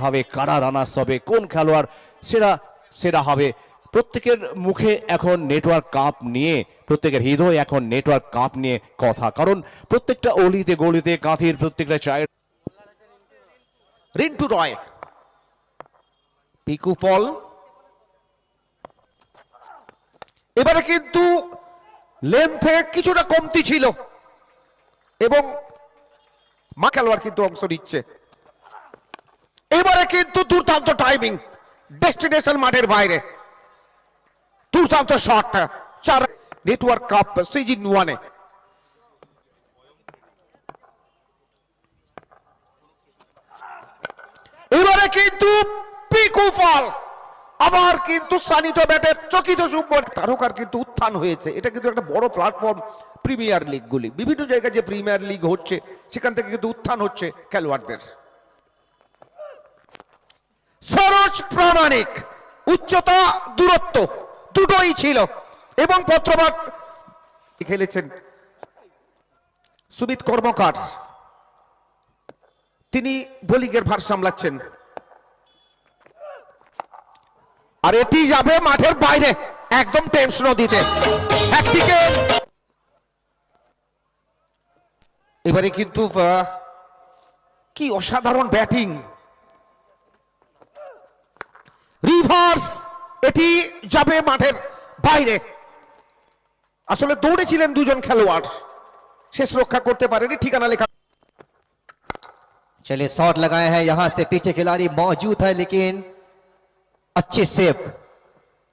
হবে, কারা রানার্স হবে, কোন খেলোয়াড় সেরা সেরা হবে, প্রত্যেকের মুখে এখন নেটওয়ার্ক কাপ নিয়ে, প্রত্যেকের হৃদয় এখন নেটওয়ার্ক কাপ নিয়ে কথা, কারণ প্রত্যেকটা অলিতে গলিতে কাঁথির প্রত্যেকটা চায়ের। রিন্টু রয়, পিকু পল, এবারে কিন্তু লেন্থে কিছুটা কমতি ছিল এবং মা খেলোয়াড় কিন্তু অংশ নিচ্ছে। এবারে কিন্তু দুর্দান্ত টাইমিং, ডেস্টিনেশন মাঠের বাইরে, দুর্দান্ত শট, চার নেটওয়ার্ক কাপ সিজন 1-এ। এবারে কিন্তু পিকু ফল, আবার কিন্তু সানিত ব্যাটের চকিত সুব্বর তারকার কিন্তু উত্থান হয়েছে। এটা কিন্তু একটা বড় প্ল্যাটফর্ম প্রিমিয়ার লিগগুলি, বিভিন্ন জায়গায় যে প্রিমিয়ার লিগ হচ্ছে সেখান থেকে কিন্তু উত্থান হচ্ছে খেলোয়াড়দের। সরোজ প্রামাণিক, উচ্চতা দূরত্ব দুটোই ছিল এবং পত্রপাঠ খেলেছেন সুমিত কর্মকার, তিনি বোলিংয়ের ভার সামলাচ্ছেন। আর এটি যাবে মাঠের বাইরে, একদম টেনশন দিতে। একদিকে এবারে কিন্তু কি অসাধারণ ব্যাটিং, রিভার্স, এটি যাবে মাঠের বাইরে। আসলে দৌড়েছিলেন দুজন খেলোয়াড়, শেষ রক্ষা করতে পারেনি, ঠিকানা লেখা। चलिए शॉट लगाए हैं, यहां से पीछे खिलाड़ी मौजूद है लेकिन अच्छे सेव,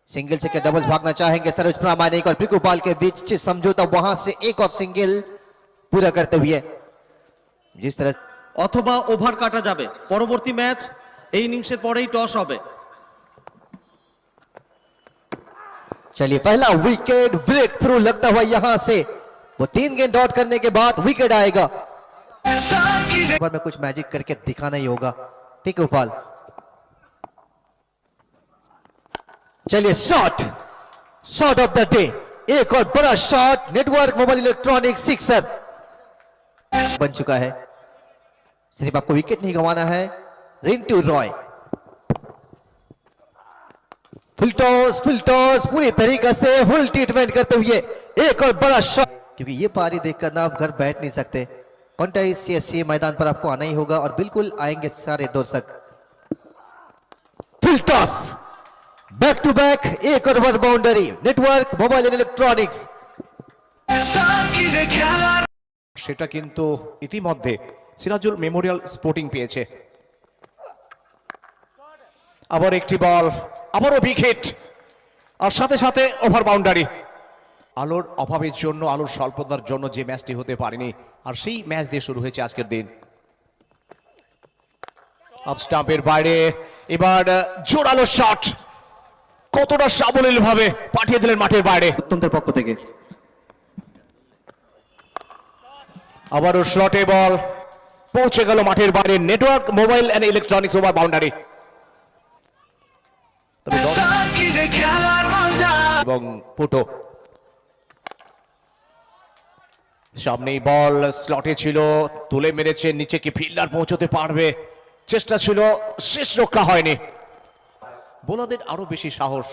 सिंगल से के डबल्स भागना चाहेंगे सरोज प्रामाणिक और पिकू पाल के बीच समझौता, वहां से एक और सिंगल पूरा करते हुए जिस तरह অথবা ওভার কাটা যাবে। পরবর্তী ম্যাচ এই ইনিংসের পরেই টস হবে। चलिए पहला विकेट ब्रेक थ्रू लगता हुआ यहां से वो 3 गेंद डॉट करने के बाद विकेट आएगा। ओवर में कुछ मैजिक करके दिखाना ही होगा पिकू पाल। चलिए shot, shot of the day, एक और बड़ा shot, network mobile electronic sixer बन चुका है। सिर्फ आपको विकेट नहीं गंवाना है। रिंटू रॉय फुल टॉस पूरी तरीके से फुल ट्रीटमेंट करते हुए एक और बड़ा शॉट, क्योंकि ये पारी देखकर ना आप घर बैठ नहीं सकते। कॉन्टेस्ट सीएससी मैदान पर आपको आना ही होगा और बिल्कुल आएंगे सारे दर्शक। Full toss, back to back, एक और one boundary, network mobile and electronics. সেটা কিন্তু ইতিমধ্যে সিরাজুল মেমোরিয়াল স্পোর্টিং পেয়েছে। আবার একটি বল, আবারও উইকেট, আর সাথে সাথে ওভার বাউন্ডারি। আলোর অভাবের জন্য, আলোর স্বল্পতার জন্য যে ম্যাচটি হতে পারেনি, আর সেই ম্যাচ দিয়ে শুরু হয়েছে আজকের দিন। অফ স্টাম্পের বাইরে এবার জোরালো শট, কতটা সাবলীল ভাবে পাঠিয়ে দিলেন মাঠের বাইরে অত্যন্তের পক্ষ থেকে। আবারও স্লটে বল পৌঁছে গেল মাঠের বাইরে, network mobile and electronics over boundary. এবং ফুটো সামনেই বল, স্লটে ছিল, তুলে মেরেছে নিচে, কি ফিল্ডার পৌঁছতে পারবে? চেষ্টা ছিল, শেষ রক্ষা হয়নি। বোলারদের আরো বেশি সাহস।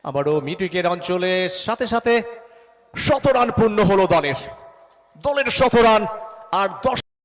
আবারও মিড উইকেট অঞ্চলে সাথে সাথে 100 রান পূর্ণ হলো দলের 100 রান, আর 10